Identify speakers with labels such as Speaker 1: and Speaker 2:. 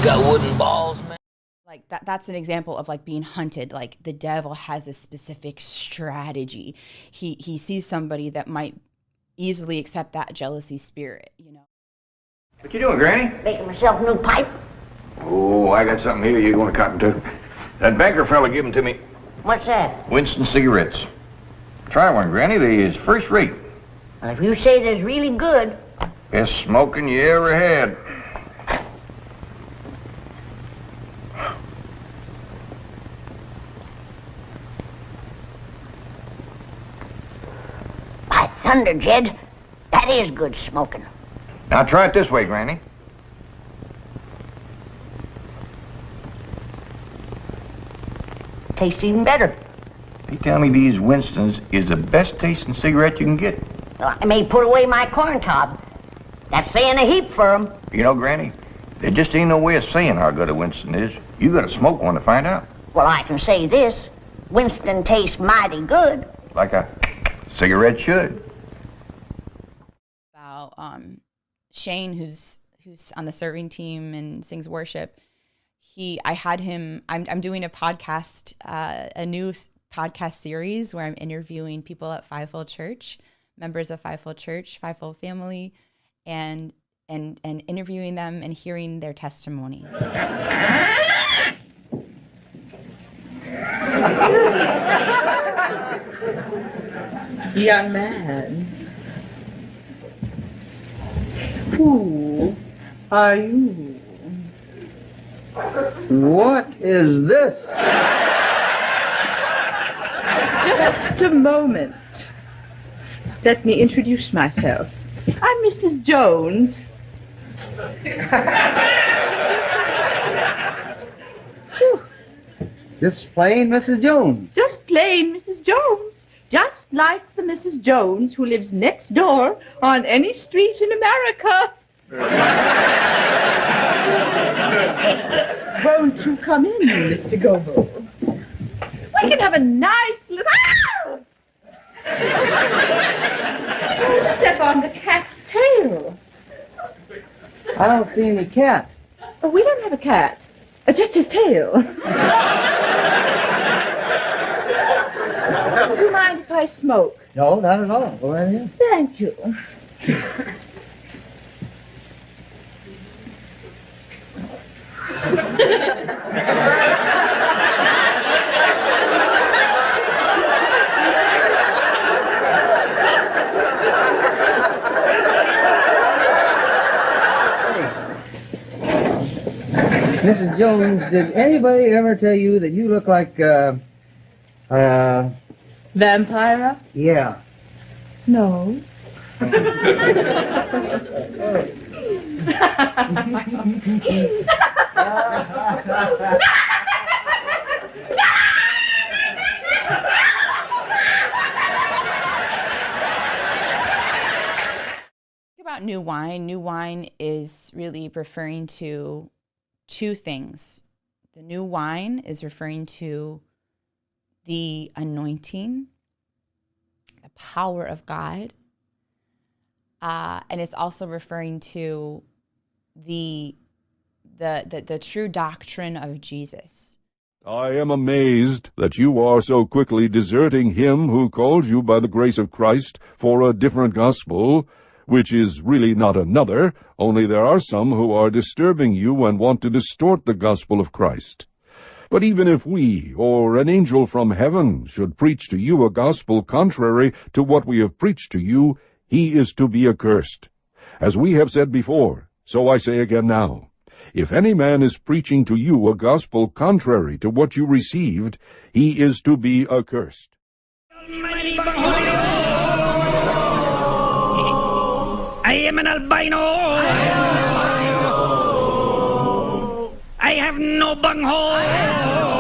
Speaker 1: got wooden balls, man.
Speaker 2: Like that's an example of like being hunted. Like the devil has this specific strategy. He sees somebody that might easily accept that jealousy spirit, you know.
Speaker 3: What you doing, Granny?
Speaker 4: Making myself a new pipe.
Speaker 3: Oh, I got something here you want to cotton to. That banker fella gave them to me.
Speaker 4: What's that?
Speaker 3: Winston cigarettes. Try one, Granny. They is first rate.
Speaker 4: Well, if you say they're really good.
Speaker 3: Best smoking you ever had.
Speaker 4: By thunder, Jed, that is good smoking.
Speaker 3: Now try it this way, Granny.
Speaker 4: Tastes even better.
Speaker 3: You tell me these Winstons is the best tasting cigarette you can get.
Speaker 4: Well, I may put away my corn cob. That's saying a heap for 'em.
Speaker 3: You know, Granny, there just ain't no way of saying how good a Winston is. You gotta smoke one to find out.
Speaker 4: Well, I can say this. Winston tastes mighty good.
Speaker 3: Like a cigarette should.
Speaker 2: About Shane, who's on the serving team and sings worship. I had him. I'm doing a podcast, a new podcast series where I'm interviewing people at Fivefold Church, members of Fivefold Church, Fivefold family, and interviewing them and hearing their testimonies.
Speaker 5: Young man, who are you?
Speaker 6: What is this?
Speaker 5: Just a moment. Let me introduce myself. I'm Mrs. Jones.
Speaker 6: Just plain Mrs. Jones.
Speaker 5: Just plain Mrs. Jones. Just like the Mrs. Jones who lives next door on any street in America. Won't you come in, Mr. Goble? We can have a nice little... Don't step on the cat's tail.
Speaker 6: I don't see any cat.
Speaker 5: Oh, we don't have a cat. Just his tail. Do you mind if I smoke?
Speaker 6: No, not at all. Go right ahead.
Speaker 5: Thank you.
Speaker 6: Mrs. Jones, did anybody ever tell you that you look like,
Speaker 5: Vampira?
Speaker 6: yeah.
Speaker 5: No.
Speaker 2: About new wine. New wine is really referring to two things. The new wine is referring to the anointing, the power of God, and it's also referring to the true doctrine of Jesus.
Speaker 7: I am amazed that you are so quickly deserting him who called you by the grace of Christ for a different gospel, which is really not another, only there are some who are disturbing you and want to distort the gospel of Christ. But even if we, or an angel from heaven, should preach to you a gospel contrary to what we have preached to you, he is to be accursed. As we have said before, so I say again now, if any man is preaching to you a gospel contrary to what you received, he is to be accursed.
Speaker 8: I am an albino. I have no bunghole.